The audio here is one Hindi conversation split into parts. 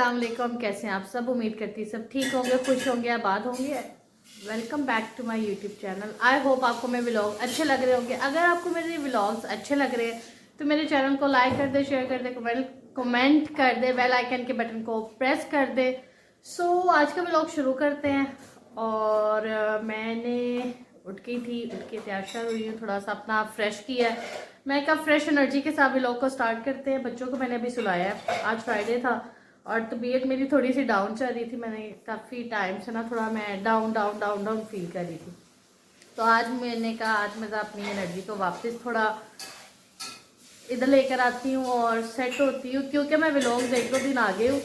अस्सलाम वालेकुम। कैसे हैं आप सब? उम्मीद करती हैं सब ठीक होंगे, खुश होंगे, आबाद होंगे। Welcome back to my YouTube channel. I hope आपको मेरे व्लॉग अच्छे लग रहे होंगे। अगर आपको मेरे व्लॉग्स अच्छे लग रहे हैं तो मेरे चैनल को लाइक कर दे, शेयर कर दे, कमेंट कर दे, बेल आइकन के बटन को प्रेस कर दे। सो आज का व्लॉग शुरू करते हैं। और मैंने उठ के तैयार श्यार हुई हूँ, थोड़ा सा अपना फ्रेश किया है। मैं कब फ्रेश एनर्जी के साथ व्लॉग को स्टार्ट करते हैं। बच्चों को मैंने अभी सुलाया है, आज फ्राइडे था और तबीयत मेरी थोड़ी सी डाउन चल रही थी। मैंने काफ़ी टाइम से ना थोड़ा मैं डाउन फील कर रही थी। तो आज मैंने कहा आज मैं अपनी एनर्जी को वापस थोड़ा इधर लेकर आती हूँ और सेट होती हूँ, क्योंकि मैं व्लॉग्स एक दो दिन आगे हूँ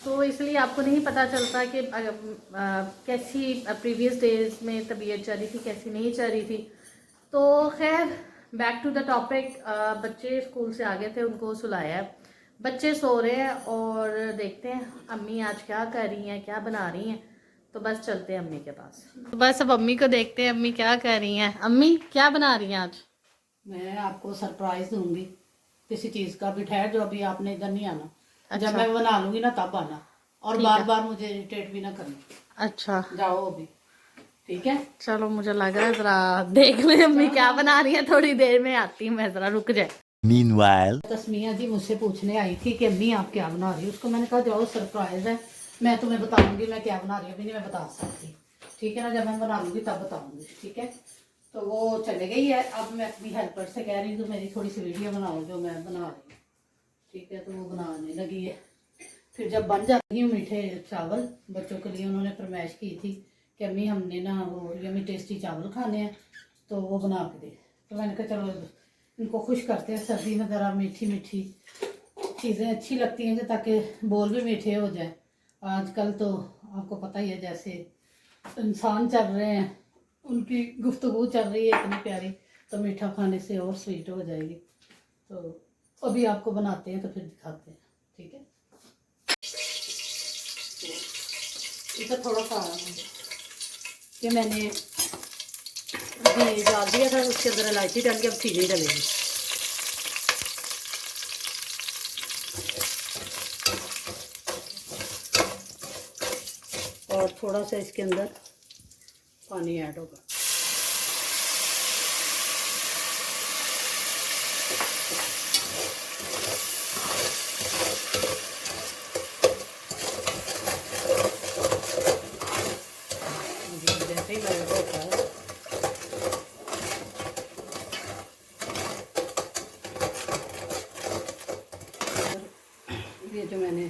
तो इसलिए आपको नहीं पता चलता कि कैसी प्रीवियस डेज में तबीयत चल रही थी, कैसी नहीं चल रही थी। तो खैर बैक टू द टॉपिक। बच्चे स्कूल से आ गए थे, उनको सुलाया है, बच्चे सो रहे हैं और देखते हैं अम्मी आज क्या कर रही हैं, क्या बना रही हैं। तो बस चलते हैं अम्मी के पास। तो बस अब अम्मी को देखते हैं अम्मी क्या कर रही हैं। अम्मी क्या बना रही हैं आज? मैं आपको सरप्राइज दूंगी किसी चीज का भी। ठहर जो, अभी आपने इधर नहीं आना। अच्छा। जब मैं बना लूंगी ना तब आना, और बार बार मुझे इरिटेट भी ना करना। अच्छा जाओ अभी, ठीक है? चलो, मुझे लग रहा है जरा देख ले अम्मी क्या बना रही है। थोड़ी देर में आती हूँ मैं, जरा रुक जाए। Meanwhile, तस्मिया जी मुझसे पूछने आई थी कि अम्मी आप क्या बना रही हो। उसको मैंने कहा जाओ सरप्राइज है, मैं तुम्हें बताऊंगी मैं क्या बना रही हूँ। अभी नहीं मैं बता सकती, ठीक है ना? जब मैं बना लूंगी तब बताऊंगी, ठीक है? तो वो चले गई है। अब मैं अपनी हेल्पर से कह रही हूँ तो मेरी थोड़ी सी वीडियो बनाओ जो मैं बना रही हूँ, ठीक है? तो वो बनाने लगी है। फिर जब बन जाती हूँ मीठे चावल, बच्चों के लिए उन्होंने फरमाइश की थी कि अम्मी हमने ना वो यम्मी टेस्टी चावल खाने हैं, तो वो बना के दे। तो मैंने कहा चलो इनको खुश करते हैं। सर्दी में ज़रा मीठी मीठी चीज़ें अच्छी लगती हैं ताकि बोल भी मीठे हो जाए। आजकल तो आपको पता ही है जैसे इंसान चल रहे हैं, उनकी गुफ्तगू चल रही है इतनी प्यारी, तो मीठा खाने से और स्वीट हो जाएगी। तो अभी आपको बनाते हैं तो फिर दिखाते हैं, ठीक है? इधर थोड़ा सा कि मैंने घी डाल दिया था, उसके अंदर इलायची डाल के अब चीनी डालेंगे। और थोड़ा सा इसके अंदर पानी ऐड होगा। जैसे ही लगा होता है ये जो मैंने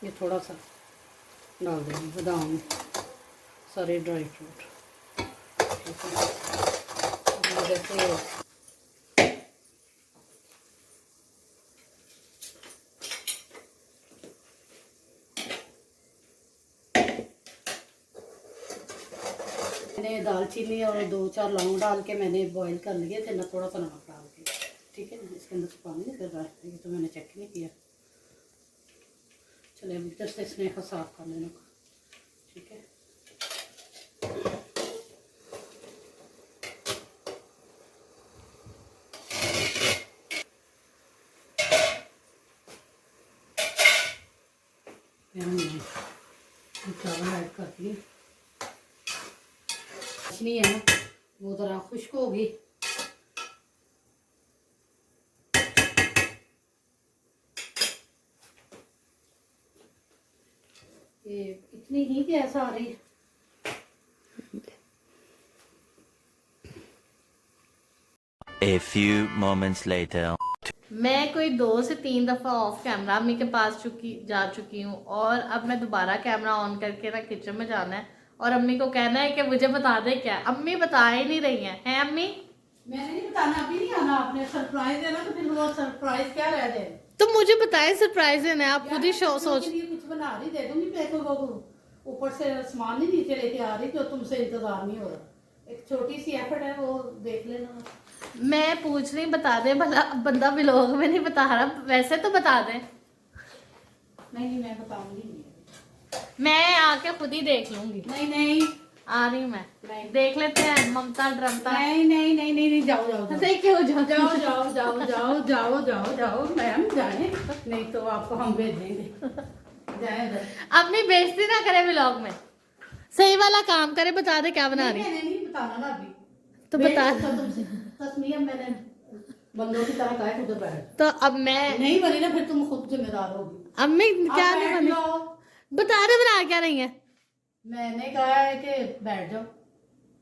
ये थोड़ा सा डाल देंगे बादाम, सारे ड्राई फ्रूट, ठीक है? जैसे मैंने दालचीनी और 2-4 लौंग डाल के मैंने बॉईल कर लिए थे ना, थोड़ा सा नमक डाल के, ठीक है ना? इसके अंदर से पानी निकल रहा है, ये तो मैंने चेक नहीं किया। चलिए अभी इधर से इसमें साफ कर लेना, ठीक है? चावल ऐड कर दिए, नहीं है ना वो ज़रा खुश्क होगी। ये इतनी ही गैस आ रही है। a few moments later. मैं कोई 2 से 3 दफ़ा ऑफ कैमरा अम्मी के पास जा चुकी हूँ और अब मैं दोबारा कैमरा ऑन करके ना किचन में जाना है और अम्मी को कहना है कि मुझे बता दे क्या। अम्मी बता ही नहीं रही हैं अम्मी? मैंने नहीं बताना, अभी नहीं आना आपने। सरप्राइज है ना, तो फिर वो सरप्राइज क्या रह जाए? तो मुझे बताएं सरप्राइज है ना, आप खुद ही सोच कुछ बना रही दे दूंगी। मैं तो वो ऊपर से सामान नहीं नीचे लेके आ रही तो तुमसे इंतजार नहीं हो रहा। एक छोटी सी एफर्ट है, वो देख लेना। मैं पूछ रही बता दे, भला बंदा व्लॉग में नहीं बता रहा, वैसे तो बता दे। नहीं मैं बताऊंगी नहीं, मैं आके खुद ही देख लूंगी। नहीं आ रही हूँ मैं, देख लेते हैं ममता ड्रमता। नहीं नहीं नहीं नहीं नहीं, जाओ जाओ जाओ नहीं क्यों जाओ जाओ जाओ जाओ जाओ जाओ जाओ जाओ मैम जाए, नहीं तो आपको हम भेजेंगे। जाए उधर। अपनी बेइज्जती ना करे व्लॉग में, सही वाला काम करे, बता दे क्या बना रही है। मैंने नहीं बताना ना अभी, तो बता तुमसे तस्मीम मैंने बंदों की तरह कहा है उधर बैठ। तो अब मैं नहीं बनी ना फिर तुम खुद जिम्मेदार होगी। अम्मी क्या आप नहीं बैठ बनी, जाओ। बता दे बना क्या रही है। मैंने कहा है कि बैठ जाओ,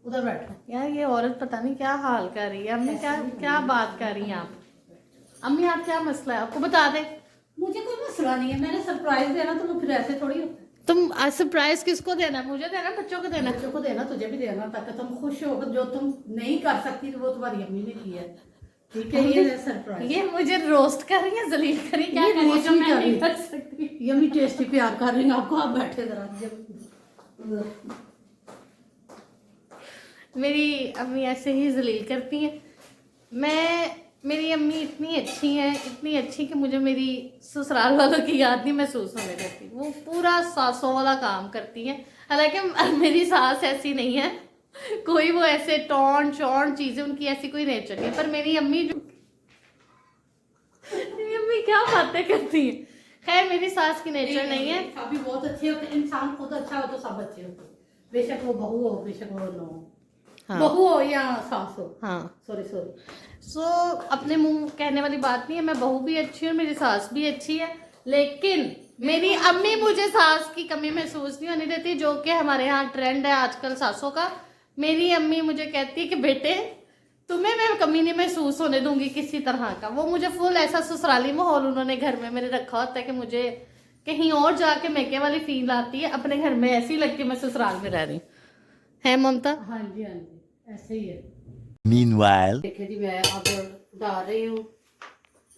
उधर बैठो। यार ये औरत पता नहीं क्या हाल कर रही है। अम्मी क्या क्या बात कर रही हैं आप। अम्मी आप क्या मसला है आपको बता दे। मुझे कोई मसला नहीं है, मैंने सरप्राइज देना तो फिर ऐसे थोड़ी होता है। तुम सरप्राइज किसको देना, मुझे देना बच्चों को देना। बच्चों को देना, तुझे भी देना, ताकि तुम खुश हो। जो तुम नहीं कर सकती तो वो तुम्हारी अम्मी ने किया है, ठीक है। ये सरप्राइज, ये मुझे रोस्ट कर रही है, जलील कर रही है, क्या ये कर रही है रोस्ट जो नहीं मैं कर नहीं रही। कर सकती। ये भी टेस्टी प्यार कर रही हूँ आपको। आप बैठे जरा जब मेरी अम्मी ऐसे ही जलील करती हैं। मेरी अम्मी इतनी अच्छी हैं, इतनी अच्छी कि मुझे मेरी ससुराल वालों की याद नहीं महसूस होने देती। वो पूरा सासों वाला काम करती हैं। हालांकि मेरी सास ऐसी नहीं है, कोई वो ऐसे टौन चौन चीजें उनकी ऐसी कोई नेचर नहीं है। पर मेरी अम्मी क्या बातें करती हैं। खैर मेरी सास की नेचर नहीं है। सभी बहुत अच्छे होते हैं, इंसान खुद अच्छा हो तो सब अच्छे होते हैं, बेशक वो बहू हो बेशक वो न हो। हाँ। बहू हो या सास हो। हाँ सॉरी सो अपने मुंह कहने वाली बात नहीं है। मैं बहू भी अच्छी हूँ, मेरी सास भी अच्छी है, लेकिन मेरी अम्मी मुझे सास की कमी महसूस नहीं होने देती, जो कि हमारे यहाँ ट्रेंड है आजकल सासों का। मेरी अम्मी मुझे कहती है कि बेटे तुम्हें मैं कमी नहीं महसूस होने दूंगी किसी तरह का। वो मुझे फुल ऐसा ससुराली माहौल उन्होंने घर में मेरे रखा होता है कि मुझे कहीं और जाके मैके वाली फील आती है, अपने घर में ऐसी लगती है मैं ससुराल में रह रही हूँ। है ममता? हाँ जी ऐसे ही है। Meanwhile, देखिए जी, मैं अब डाल रही हूँ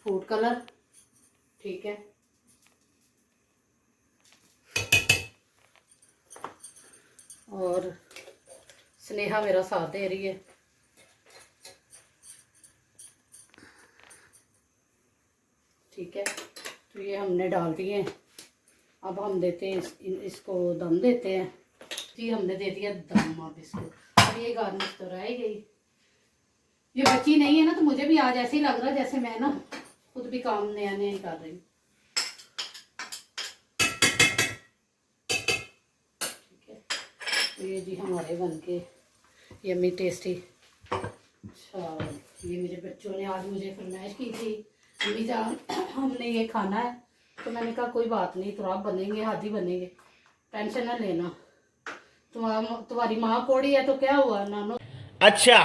फूड कलर, ठीक है। और स्नेहा मेरा साथ दे रही है, ठीक है। तो ये हमने डाल दिए। अब हम देते हैं इसको दम देते हैं जी। हमने दे दिया दम अब इसको। अब ये गार्निश तो रह गई, ये बची नहीं है ना, तो मुझे भी आज ऐसे ही लग रहा है जैसे मैं ना खुद भी काम नया नया ही कर रही हूँ, ठीक है। तो ये जी हमारे बन के यम्मी टेस्टी। अच्छा, ये मेरे बच्चों ने आज मुझे फरमाइश की थी, अम्मी जान हमने ये खाना है। तो मैंने कहा कोई बात नहीं, तो आप बनेंगे, हाथी बनेंगे, टेंशन ना लेना। तुम्हारी माँ कोड़ी है तो क्या हुआ नानो, अच्छा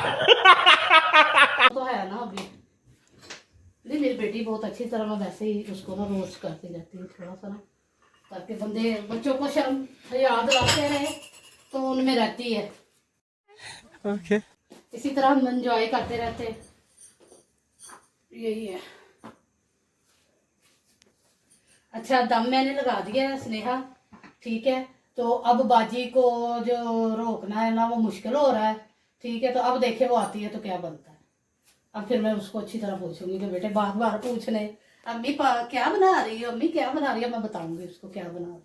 तो है ना अभी। नहीं मेरी बेटी बहुत अच्छी तरह, मैं वैसे ही उसको ना रोस्ट करती रहती हूँ थोड़ा सा ना, ताकि बंदे बच्चों को शर्म याद रखते रहे तो उनमें रहती है। okay. इसी तरह हम एंजॉय करते रहते हैं, यही है। अच्छा, दम मैंने लगा दिया है स्नेहा, ठीक है। तो अब बाजी को जो रोकना है ना वो मुश्किल हो रहा है, ठीक है। तो अब देखे वो आती है तो क्या बनता है। अब फिर मैं उसको अच्छी तरह पूछूंगी कि बेटे बार बार पूछने अम्मी क्या बना रही है, अम्मी क्या बना रही है, मैं बताऊंगी उसको क्या बना रही है।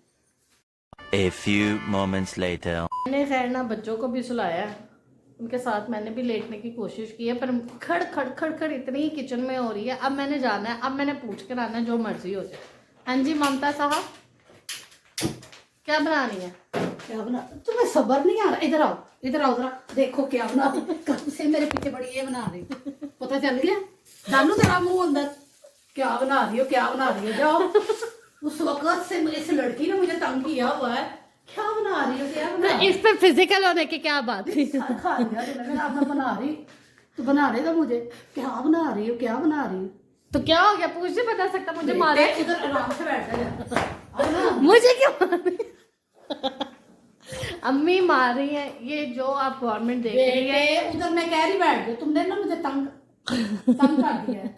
A few moments later. मैंने खैर ना बच्चों को भी सुलाया है, उनके साथ मैंने भी लेटने की कोशिश की है, पर खड़ खड़ खड़ खड़ इतनी किचन में हो रही है। अब मैंने जाना है, अब मैंने पूछ कर आना है, जो मर्जी हो जाए। हाँ जी ममता साहब, क्या बनानी है? क्या बना, तुम्हें सब्र नहीं आ रहा? इधर आओ इधर आओ, जरा देखो क्या बना रही। कब से मेरे पीछे बड़ी ये बना रही, पता चल गया? डालू तेरा मुंह अंदर, क्या बना रही हो क्या बना रही हो, जाओ। उस वक्त से इस लड़की ने मुझे तंग किया हुआ है, क्या बना रही हो क्या बना रही हो? इस पे फिजिकल होने की क्या बात थी? खा लिया तूने मेरा, अब मैं बना रही तो बना रही था मुझे, क्या बना रही हो क्या बना रही हो। तो क्या हो गया, पूछ नहीं बता सकता मुझे मारे? इधर आराम से बैठ जा। मुझे क्यों मार रही है? अम्मी मार रही है, ये जो आप गवर्नमेंट देख रही है। उधर मैं कह रही बैठ गई, तुमने ना मुझे तंग कर दिया है।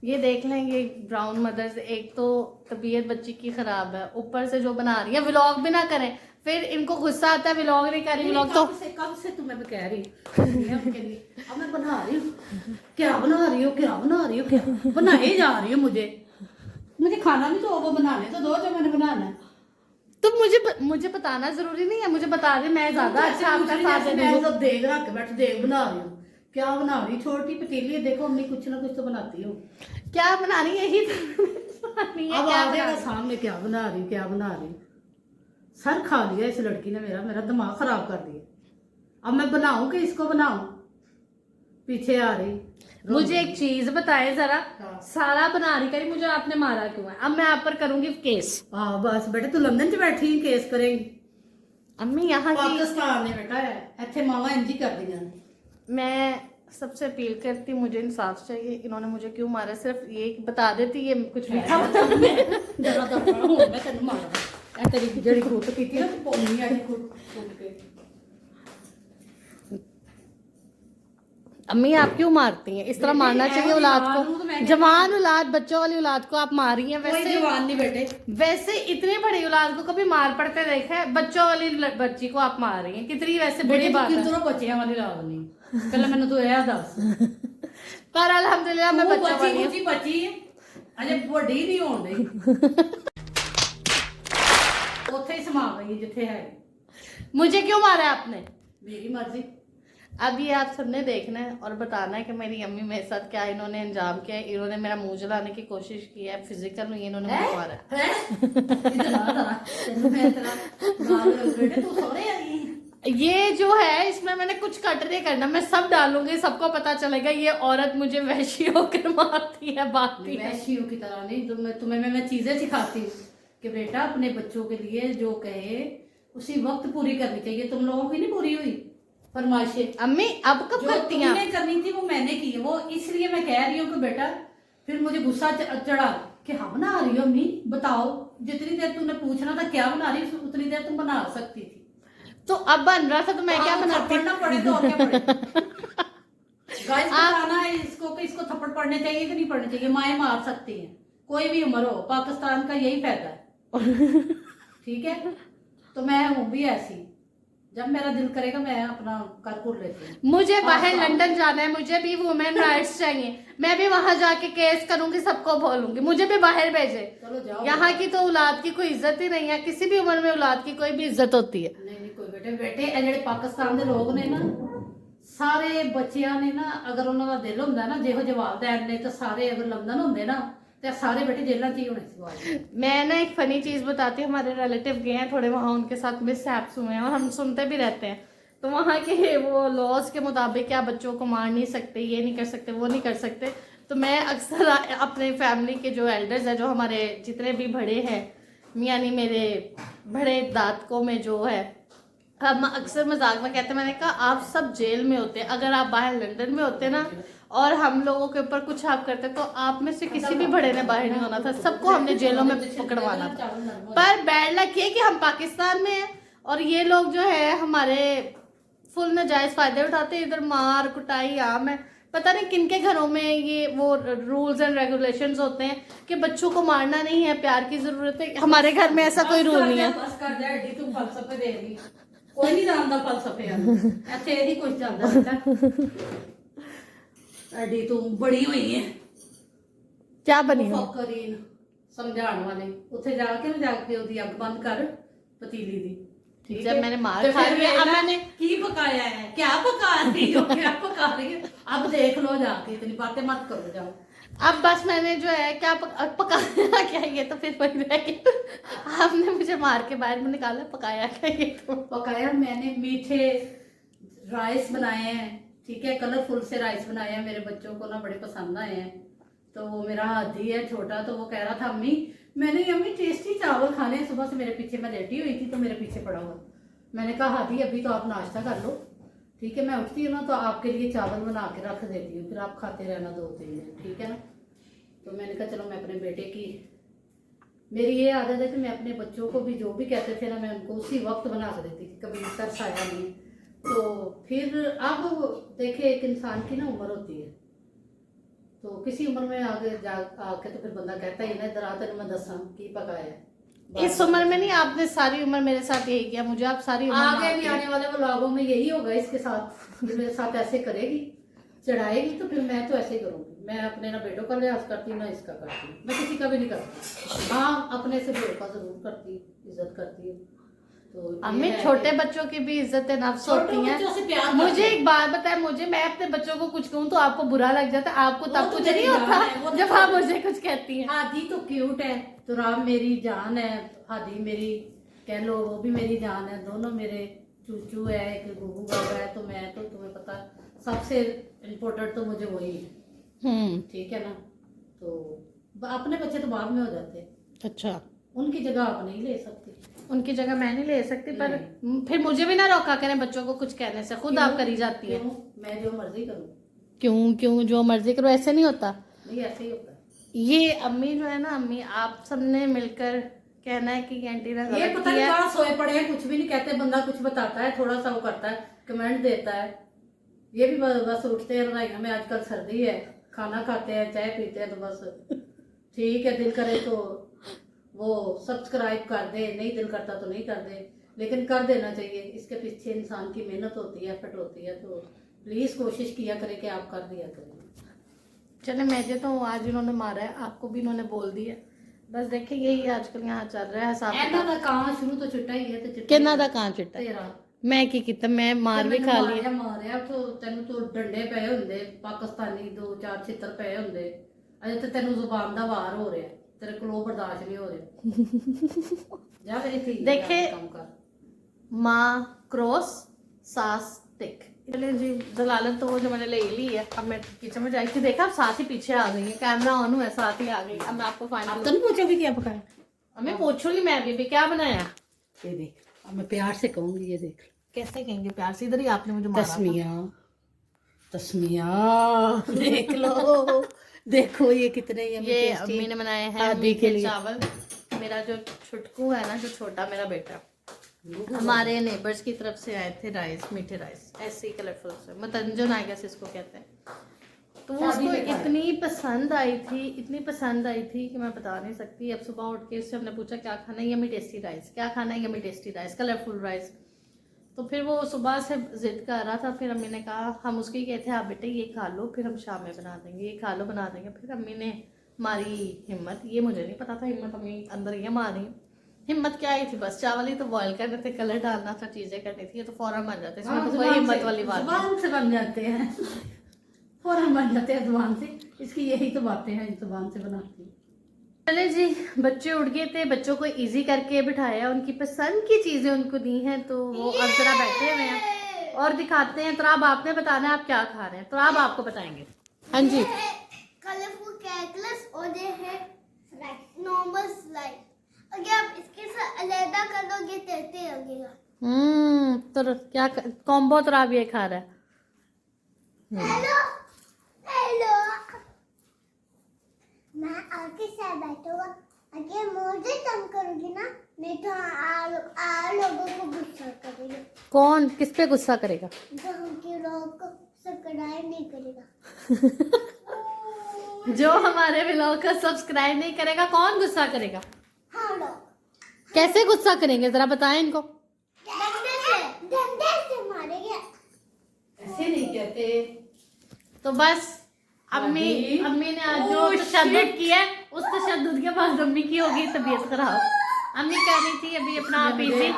ये देख लें, ये ब्राउन मदर्स, एक तो तबीयत बच्ची की खराब है, ऊपर से जो बना रही है, व्लॉग भी ना करें, फिर इनको गुस्सा आता है व्लॉग नहीं कर रही। व्लॉग तो कब से तुम्हें मैं कह रही अब मैं बना रही हूँ, क्या बना रही हो क्या बना रही हो, क्या बनाए जा रही हो। मुझे खाना भी तो वो बनाने तो दो जो मैंने बनाना है। तो मुझे बताना जरूरी नहीं है, मुझे बता दे, मैं ज्यादा अच्छा आपका साथ दे मैं दूंगी। तो देख रख के बैठ देख बना रही हूँ। क्या बना रही? छोटी पतीली है, देखो अम्मी कुछ ना कुछ तो बनाती हूँ। क्या बना रही है, यही तो बनानी है, अब क्या आ बना जाएगा रही है? सामने क्या बना रही क्या बना रही। सर खा लिया इस लड़की ने, मेरा दिमाग खराब कर दिया। अब मैं बनाऊं कि इसको बनाऊं? पीछे आ रही। मुझे एक चीज बताएं जरा, हाँ। सारा बना रही करी, मुझे आपने मारा क्यों है? अब मैं आप पर करूंगी केस। हाँ बस बेटे, तू लंदन च बैठी केस करेंगी। अम्मी यहाँ की पाकिस्तान ने बेटा है, इतने मावा इंजी कर दिया। मैं सबसे अपील करती हूँ, मुझे इंसाफ चाहिए। इन्होंने मुझे क्यों मारा, सिर्फ ये बता देती, ये कुछ मीठा जरा दफा हो मैं तेन मारा। ए तेरी जड़ी गुट की थी ना, तू पोनी आई गुट के। अम्मी आप क्यों मारती हैं? इस तरह बेटे, मारना चाहिए ऐसी औलाद बात हूँ तो को, मैं क्या जवान औलाद, बच्चों वाली औलाद को आप मारी हैं। कोई वैसे जवान नहीं बेटे। वैसे इतनी बड़ी औलाद को कभी मार पड़ते देखा है? बच्चों वाली बच्ची को आप मार रही हैं, कितनी वैसे बुरी बेटे बात है। किधरों बच्चियां वाली लाद नहीं। पहले मैंने तो यह दस। पर अल्हम्दुलिल्लाह मैं बच्चों वाली हूँ। बची अजे ਵੱਡੀ नहीं होਣ ਡਈ। ਉੱਥੇ ही समा गई जिथे है। मुझे क्यों मारा है आपने? मेरी मर्जी। अब ये आप सबने देखना है और बताना है कि मेरी अम्मी मेरे साथ क्या इन्होंने अंजाम किया है। इन्होंने मेरा मुंह जलाने की कोशिश की है, फिजिकल में इन्होंने मुझे मारा है। इधर आ जरा, तेनू मैं तेरा गाल बेटे तू सौरे आई। ये जो है इसमें मैंने कुछ कट नहीं करना, मैं सब डालूंगी, सबको पता चलेगा ये औरत मुझे वैशी होकर मारती है, बातती है। वैश्यों की तरह नहीं, तुम्हें मैं चीजें सिखाती हूँ कि बेटा अपने बच्चों के लिए जो कहे उसी वक्त पूरी करनी चाहिए। तुम लोगों की नहीं पूरी हुई फरमाइशें। अम्मी अब कब जो करती हैं? तुमने करनी थी वो मैंने की है। वो इसलिए मैं कह रही हूँ कि बेटा फिर मुझे गुस्सा चढ़ा कि हाँ बना रही हो अम्मी, बताओ जितनी देर तुमने पूछना था क्या बना रही उतनी देर तुम बना सकती थी। तो अब बन रहा था तो मैं क्या बनाती? पढ़ना पड़े तो और क्या पड़े। गाइस बताना है इसको कि इसको थप्पड़ पड़ने चाहिए कि नहीं पड़ने चाहिए। माएं मार सकती हैं, कोई भी उम्र हो, पाकिस्तान का यही फायदा है। ठीक है, तो मैं हूँ भी ऐसी, जब मेरा दिल करेगा मैं अपना कर कुर लेती हूँ। मुझे बाहर लंदन जाना है, मुझे भी वुमेन राइट्स चाहिए, मैं भी वहां जाके केस करूंगी, सबको बोलूंगी मुझे भी बाहर भेजे। चलो जाओ। यहाँ की तो औलाद की कोई इज्जत ही नहीं है, किसी भी उम्र में औलाद की कोई भी इज्जत होती है। नहीं कोई बेटे ਇਹ ਜਿਹੜੇ ਪਾਕਿਸਤਾਨ ਦੇ ਲੋਕ ਨੇ ਨਾ, ਸਾਰੇ ਬੱਚਿਆਂ ਨੇ ਨਾ, ਅਗਰ ਉਹਨਾਂ ਦਾ ਦਿਲ ਹੁੰਦਾ ਨਾ ਜਿਹੋ ਜਿਹੇ ਵਾਲਿदैन ਨੇ, ਤਾਂ ਸਾਰੇ ਅਗਰ ਲੰਦਨ ਹੁੰਦੇ ਨਾ ਤੇ ਸਾਰੇ बेटे जेलों ਚ ही होने ਸੀ वाले। मैं ना एक फनी चीज बताती हूँ, हमारे रिलेटिव गए हैं थोड़े वहाँ, उनके साथ मिसहैप्स हुए हैं और हम सुनते भी रहते हैं। तो वहाँ के वो लॉज के मुताबिक क्या बच्चों को मार नहीं सकते, ये नहीं कर सकते, वो नहीं कर सकते। तो मैं अक्सर अपने फैमिली के जो एल्डर्स हैं, जो हमारे जितने भी बड़े हैं, यानी मेरे बड़े दादकों में जो है, हम अक्सर मजाक में कहते हैं, मैंने कहा आप सब जेल में होते, अगर आप बाहर लंदन में होते ना और हम लोगों के ऊपर कुछ आप करते तो आप में से किसी भी बड़े ने बाहर नहीं होना था, सबको हमने जेलों में पकड़वाना था। पर बैड लक ये कि हम पाकिस्तान में हैं और ये लोग जो है हमारे फुल नाजायज फायदे उठाते हैं। इधर मार कुटाई आम है, पता नहीं किनके घरों में ये वो रूल्स एंड रेगुलेशंस होते हैं कि बच्चों को मारना नहीं है, प्यार की जरूरत है। हमारे घर में ऐसा कोई रूल नहीं है। बस कर दे डी, तू फलसफे दे रही, कोई नहीं जानता फलसफे ਇੱਥੇ ਇਹੀ ਕੁਝ ਚੱਲਦਾ ਬੇਟਾ। ਐਡੀ ਤੂੰ ਬੜੀ ਹੋਈ ਹੈ। क्या बनी हो? ਫਕਰੀਨ ਸਮਝਾਉਣ ਵਾਲੇ ਉੱਥੇ ਜਾ ਕੇ ਉਹਦੀ ਅੱਗ ਬੰਦ ਕਰ पतीली दी। ठीक जब है? मैंने मार तो खा फिर लिया, अब देखना मैंने की पकाया है, क्या पका रही हो, क्या पका रही है, अब देख लो जाके, इतनी बातें मत करो जाओ। अब बस मैंने जो है क्या पकाया क्या, ये तो फिर वही रह गया। आपने मुझे मार के बाहर में निकाला, पकाया क्या ये तो? पकाया मैंने मीठे राइस बनाए हैं, ठीक है, कलरफुल से राइस बनाए हैं, मेरे बच्चों को ना बड़े पसंद आए हैं। तो वो मेरा हाथी है छोटा, तो वो कह रहा था अम्मी मैंने अम्मी टेस्टी चावल खाने हैं। सुबह से मेरे पीछे, मैं लेटी हुई थी तो मेरे पीछे पड़ा हुआ। मैंने कहा हाथी अभी तो आप नाश्ता कर लो, ठीक है, मैं उठती हूँ ना तो आपके लिए चावल बना के रख देती हूँ, फिर आप खाते रहना 2-3 दिन, ठीक है ना। तो मैंने कहा चलो मैं अपने बेटे की, मेरी ये आदत है कि मैं अपने बच्चों को भी जो भी कहते थे ना मैं उनको उसी वक्त बना के देती थी, कभी तरस आया नहीं। तो फिर अब देखे एक इंसान की ना उम्र होती है, तो किसी उम्र में आगे आके तो फिर बंदा कहता ही ना इधर आ तेन मैं दसा की पकाया है। इस उम्र में नहीं, आपने सारी उम्र मेरे साथ यही किया, मुझे आप सारी उम्र आगे भी आने वाले व्लॉगों में यही होगा इसके साथ, ये मेरे साथ ऐसे करेगी, चढ़ाएगी तो फिर मैं तो ऐसे ही करूंगी। मैं अपने ना बेटों का लिहाज करती ना इसका करती, मैं किसी का भी नहीं करती। हाँ अपने से बेटों का जरूर करती, इज्जत करती हूँ। तो ये अम्मी है छोटे कि बच्चों की भी इज्जत नफ्स छोटे होती बच्चों से है। प्यार मुझे करते हैं। एक बात बताए, मुझे मैं अपने बच्चों को कुछ कहूँ तो आपको बुरा लग जाता है, आपको वो तब तो कुछ मेरी नहीं जान होता है, वो तो जब आप मुझे कुछ कहती हैं। हादी तो क्यूट है, तो राम मेरी जान है, हादी मेरी कह लो वो भी मेरी जान है, दोनों मेरे चूचू है, एक गुगू बाबा है। तो मैं तो तुम्हें पता सबसे इम्पोर्टेंट तो मुझे वही है, ठीक है ना। तो अपने बच्चे तो बाद में हो जाते हैं, अच्छा, उनकी जगह आप नहीं ले सकती। उनकी जगह मैं नहीं ले सकती, पर फिर मुझे भी ना रोका करें बच्चों को कुछ कहने से, खुद आप करी जाती है। क्यों? मैं जो मर्जी करूँ। क्यों क्यों जो मर्जी करो, ऐसे नहीं होता। नहीं ऐसे ही होता है। ये अम्मी जो है ना, अम्मी आप सबने मिलकर कहना है कि आंटी ने ये गलत पता नहीं किया। कहाँ सोए पड़े हैं, कुछ भी नहीं कहते। बंदा कुछ बताता है, थोड़ा सा वो करता है, कमेंट देता है। ये भी बस उठते हैं रजाइयों में, आजकल सर्दी है, खाना खाते हैं, चाय पीते हैं, तो बस ठीक है, दिल करे तो वो सब्सक्राइब कर दे, नहीं दिल करता तो नहीं कर दे, लेकिन कर देना चाहिए। इसके पीछे इंसान की मेहनत होती है, एफर्ट होती है, तो प्लीज कोशिश किया करें कि आप कर दिया करें। चले मैं तो आज इन्होंने मारा है, आपको भी इन्होंने बोल दिया, बस देखे यही आजकल यहाँ चल रहा है साथ ਇਹਨਾਂ ਦਾ ਕਾਂ ਸ਼ੁਰੂ ਤੋਂ ਚਿੱਟਾ ਹੀ ਹੈ, ਤੇ ਚਿੱਟਾ किन्ना दा कहाँ चिट्टा ਤੇਰਾ मैं की किता, मैं मार भी खा लिया। ਮਾਰਿਆ ਤੋਂ ਤੈਨੂੰ ਤੋਂ ਡੰਡੇ ਪਏ ਹੁੰਦੇ, ਪਾਕਿਸਤਾਨੀ 2-4 ਛਿੱਤਰ ਪਏ ਹੁੰਦੇ, ਅਜੇ ਤੇ ਤੈਨੂੰ ਜ਼ੁਬਾਨ ਦਾ ਵਾਰ ਹੋ ਰਿਹਾ, ਤੇਰੇ ਕੋਲ ਉਹ ਬਰਦਾਸ਼ਤ ਨਹੀਂ ਹੋ ਰਿਹਾ। ਜਾ ਮੇਰੀ ਧੀ देखे ਕੰਮ ਕਰ। माँ क्रॉस सास टिक। चलिए जी, दलालत तो वो जो मैंने ले ली है, अब मैं किचन में जाएगी, देखा अब साथ ही पीछे आ गई है, कैमरा ऑन हुआ है, साथ ही आ गई। अब मैं आपको आप फाइनल तो नहीं पूछोगे क्या पकाया? अब मैं पूछूंगी, मैं अभी भी क्या बनाया। ये देख, अब मैं प्यार से कहूंगी, ये देख कैसे कहेंगे प्यार से, इधर ही आपने मुझे मारा था। तस्मिया, तस्मिया देख लो, देखो ये कितने ये अम्मी ने बनाए हैं शादी के मीठे लिए। चावल। मेरा जो छुटकू है ना, जो छोटा मेरा बेटा, हमारे नेबर्स की तरफ से आए थे राइस, मीठे राइस, ऐसे ही कलरफुल से, मतंजन आ गया से इसको कहते हैं। तो वो उसको इतनी पसंद आई थी, इतनी पसंद आई थी कि मैं बता नहीं सकती। अब सुबह उठ के उससे हमने पूछा क्या खाना है, यम्मी टेस्टी राइस, क्या खाना है, yummy tasty rice, colourful rice. तो फिर वो सुबह से जिद कर रहा था, फिर अम्मी ने कहा, हम उसको ही कहते हैं आप बेटे ये खा लो, फिर हम शाम में बना देंगे, ये खा लो बना देंगे। फिर अम्मी ने मारी हिम्मत, ये मुझे नहीं पता था हिम्मत अम्मी अंदर ये मारी। हिम्मत क्या आई थी, बस चावल ही तो बॉयल करने थे, कलर डालना था, चीजें करनी थी, तो फौरन बन जाते, इसमें तो कोई हिम्मत वाली बात नहीं। जुबान से बन जाते हैं, फौरन बन जाते हैं जुबान से। इसकी यही तो बातें हैं, जुबान से बनाती हैं। चले जी, बच्चे उठ गए थे, बच्चों को इजी करके बिठाया, उनकी पसंद की चीजें उनको दी हैं, तो वो अब जरा बैठे हुए हैं और दिखाते हैं। तो अब आपने बताना है आप क्या खा रहे हैं, तो अब आपको बताएंगे। हाँ जी, कलरफुल कैकलस और ये है नॉर्मल स्लाइड। अगर आप इसके साथ अलग कर दोगे तो लगेगा। तो क्या कॉम्बो तो आप ये खा रहा है। हेलो हेलो, मैं आपके साथ बैठूंगा। अगर मुझे तंग करोगी ना, नहीं तो आ लोगों को गुस्सा करेगा। कौन किस पे गुस्सा करेगा? जो उनके लोग को सब्सक्राइब नहीं करेगा। जो हमारे व्लॉग का सब्सक्राइब नहीं करेगा, कौन गुस्सा करेगा? हाँ लोग कैसे गुस्सा करेंगे, जरा बताएं इनको। डंडे से मारेंगे। ऐसे नहीं कहते। तो बस अम्मी ने आज जो तशद्दुद किया है, उस तशद्दुद के बाद अम्मी की होगी तबीयत खराब। अम्मी कह रही थी अभी अपना आप इजी,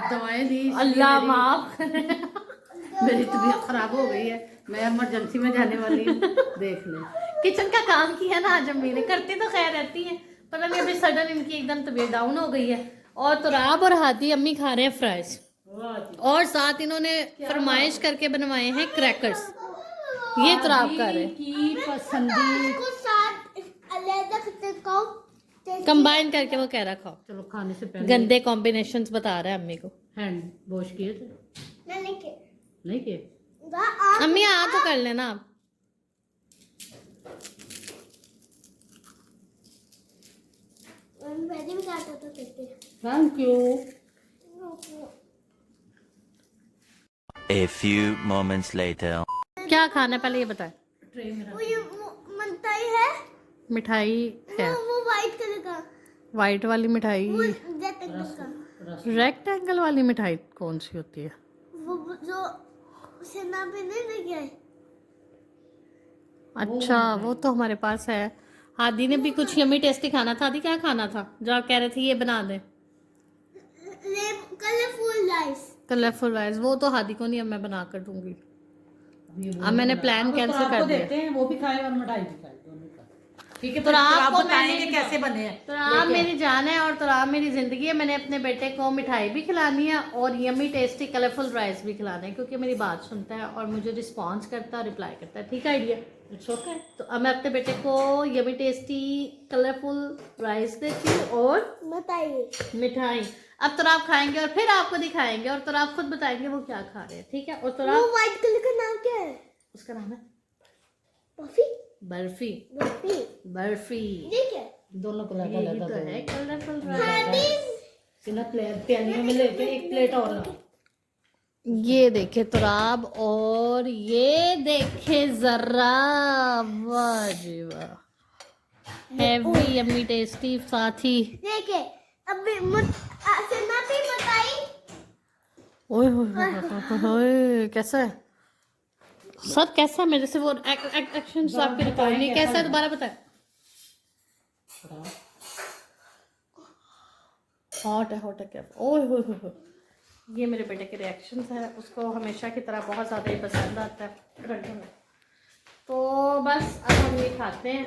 दवाएं दी, अल्लाह माफ। मेरी तबीयत खराब हो गई है, मैं इमरजेंसी में जाने वाली हूँ, देख ले। किचन का काम किया ना आज अम्मी ने, करती तो खैर रहती है, पता नहीं अभी सडन इनकी एकदम तबीयत डाउन हो गई है। और तुराब और हाथी अम्मी खा रहे हैं फ्राइज, और साथ इन्होंने फरमाइश करके बनवाए हैं क्रैकर्स, ये तुराब खा रहे हैं। की पसंदी को साथ अलग खाओ। कंबाइन करके वो कह रहा खाओ। चलो खाने से पहले गंदे कॉम्बिनेशंस बता रहा है अम्मी को। हैंड वॉश किए थे? मैंने के नहीं किए? अम्मी आ तो कर लेना आप। वैसे भी खाता तो कहते हैं। Thank you. A few moments later. क्या खाना है पहले ये बताए। ट्रे मेरा वो ये मनताई है, मिठाई है, वो वाइट कलर का, वाइट वाली मिठाई। वो रेक्टेंगल का, रस रेक्टेंगल वाली मिठाई कौन सी होती है? वो जो सेना पे नहीं लगे है। अच्छा, वो तो हमारे पास है। हादी ने भी कुछ यम्मी टेस्टी खाना था। हादी क्या खाना था जो आप कह रहे थे ये बना दे? Colourful rice. कलरफुल राइस, वो तो हादी को नहीं, अब मैं बना कर दूंगी। अब ये वो अब मैंने बना- प्लान अब तो कैंसिल आपको कर दिया। देते हैं, वो भी खाए और मिठाई भी खाए, दोनों खाए। ठीक है, तो फिर आप आपको बताएंगे मैंने कैसे बने हैं। तो आप मेरी जान है और तो आप मेरी जिंदगी है। मैंने अपने बेटे को मिठाई भी खिलानी है और यम्मी टेस्टी कलरफुल राइस भी खिलाना है, क्योंकि मेरी बात सुनता है और मुझे रिस्पॉन्स करता है, रिप्लाई करता है। ठीक है आइडिया? It's okay. तो अब मैं अपने बेटे को यम्मी टेस्टी कलरफुल राइस देती हूँ और बताइए। मिठाई। अब तो आप खाएंगे और फिर आपको दिखाएंगे और तो आप खुद बताएंगे वो क्या खा रहे हैं। ठीक है? और तो वो व्हाइट कलर का नाम क्या है? उसका नाम है बर्फी। बर्फी। बर्फी। बर्फी। ठीक है। दोनों कलर का यही लेता तो है कलरफुल हादी। राइस। सिना प्लेट प्यालियों में लेके एक प्लेट और ला। ये देखे तुराब और ये देखे जरा, वाह जी वाह, हैवी यम्मी टेस्टी साथ ही। देखिए अभी सन्ना भी बताई। ओए होए होए होए होए, कैसा है सर? कैसा है? मेरे से वो एक्शन आपके रिकॉर्ड नहीं, कैसा है दोबारा बताए। हॉट है क्या? ओए होए होए होए। ये मेरे बेटे के रिएक्शंस हैं, उसको हमेशा की तरह बहुत ज़्यादा ही पसंद आता है रंगों में। तो बस अब हम ये खाते हैं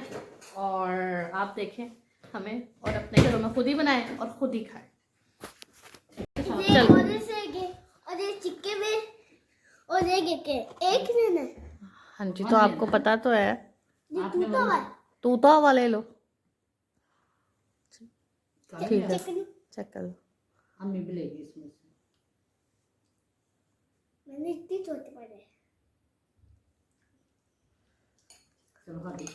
और आप देखें हमें, और अपने घरों में खुद ही बनाएं और खुद ही खाएं। ये और से गे और ये चिक्के में और ये के एक दिन है। हाँ जी, तो आपको पता तो है। ये टूटा हुआ है। तूता हुआ ले लो। ठीक है, चिकन चेक कर लो। अम्मी भी लेगी इसमें से। मैंने इतनी छोटे पड़े। चलो खा लो।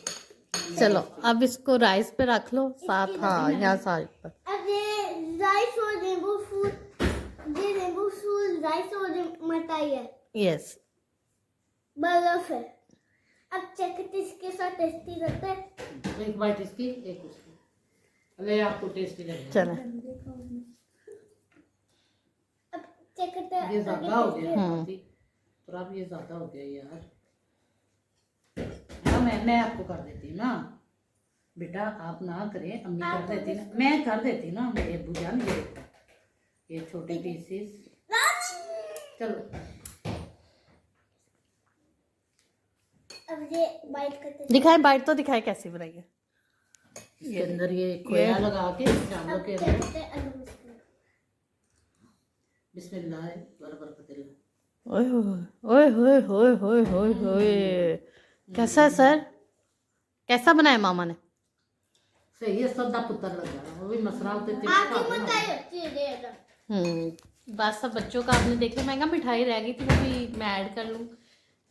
चलो अब इसको राइस पे रख लो साथ। हाँ, यहाँ साइड पर। अब ये राइस और नींबू फूल, ये नींबू फूल राइस और मिठाई है, यस। बर्फ है। अब चेक इसके साथ टेस्टी रहता है। एक बाइट इसकी, एक उसकी। अरे आपको टेस्टी लगेगा। चलो अब चेक करते हैं ये ज्यादा हो गया हम्म। आती। तो अब ये ज्यादा हो गया यार। हाँ, मैं आपको कर देती हूँ ना बेटा, आप ना करें, अम्मी कर देती ना, मैं कर देती ना, मेरे अब्बू जान। ये देखो, ये छोटे पीसेस। चलो अब ये बाइट करते हैं। दिखाए, बाइट तो दिखाए कैसी बनाई है। इसके अंदर ये खोया लगा के चावलों के चेक अंदर करते हैं आलू मसाला। बिस्मिल्लाह बरकत। ओए होए होए होए होए होए होए, कैसा है सर? कैसा बनाया मामा ने? सही है, सदा पुत्र लगा। वो भी मसरा होते थे। आगे मिठाई होती है देगा। बस सब बच्चों का आपने देख लिया। महंगा मिठाई रह गई थी, वो भी मैं ऐड कर लूँ,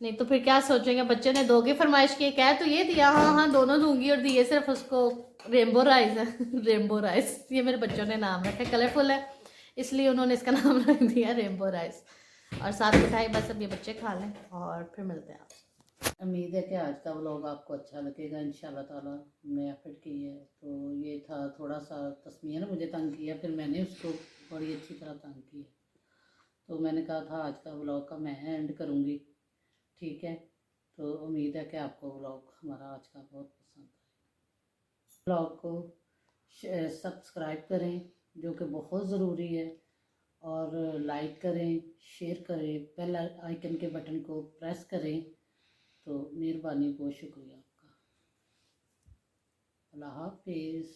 नहीं तो फिर क्या सोचेंगे बच्चे ने दो की फरमाइश की, क्या है तो ये दिया। हाँ हाँ दोनों दूंगी, और दिए सिर्फ उसको रेनबो राइस है। रेनबो राइस, ये मेरे बच्चों ने नाम रखा, कलरफुल है इसलिए उन्होंने इसका नाम रख दिया रेनबो राइस। और साथ मिठाई। बस अब ये बच्चे खा लें और फिर मिलते हैं आपसे। उम्मीद है कि आज का व्लॉग आपको अच्छा लगेगा इंशाल्लाह ताला। हमने एफर्ट की है। तो ये था थोड़ा सा, तस्मीर ने मुझे तंग किया, फिर मैंने उसको बड़ी अच्छी तरह तंग किया। तो मैंने कहा था आज का व्लॉग का मैं एंड करूँगी। ठीक है, तो उम्मीद है कि आपको व्लॉग हमारा आज का बहुत पसंद आए। व्लॉग को सब्सक्राइब करें, जो कि बहुत ज़रूरी है, और लाइक करें, शेयर करें, बेल आइकन के बटन को प्रेस करें। तो मेहरबानी, बहुत शुक्रिया आपका। अल्लाह हाफिज़।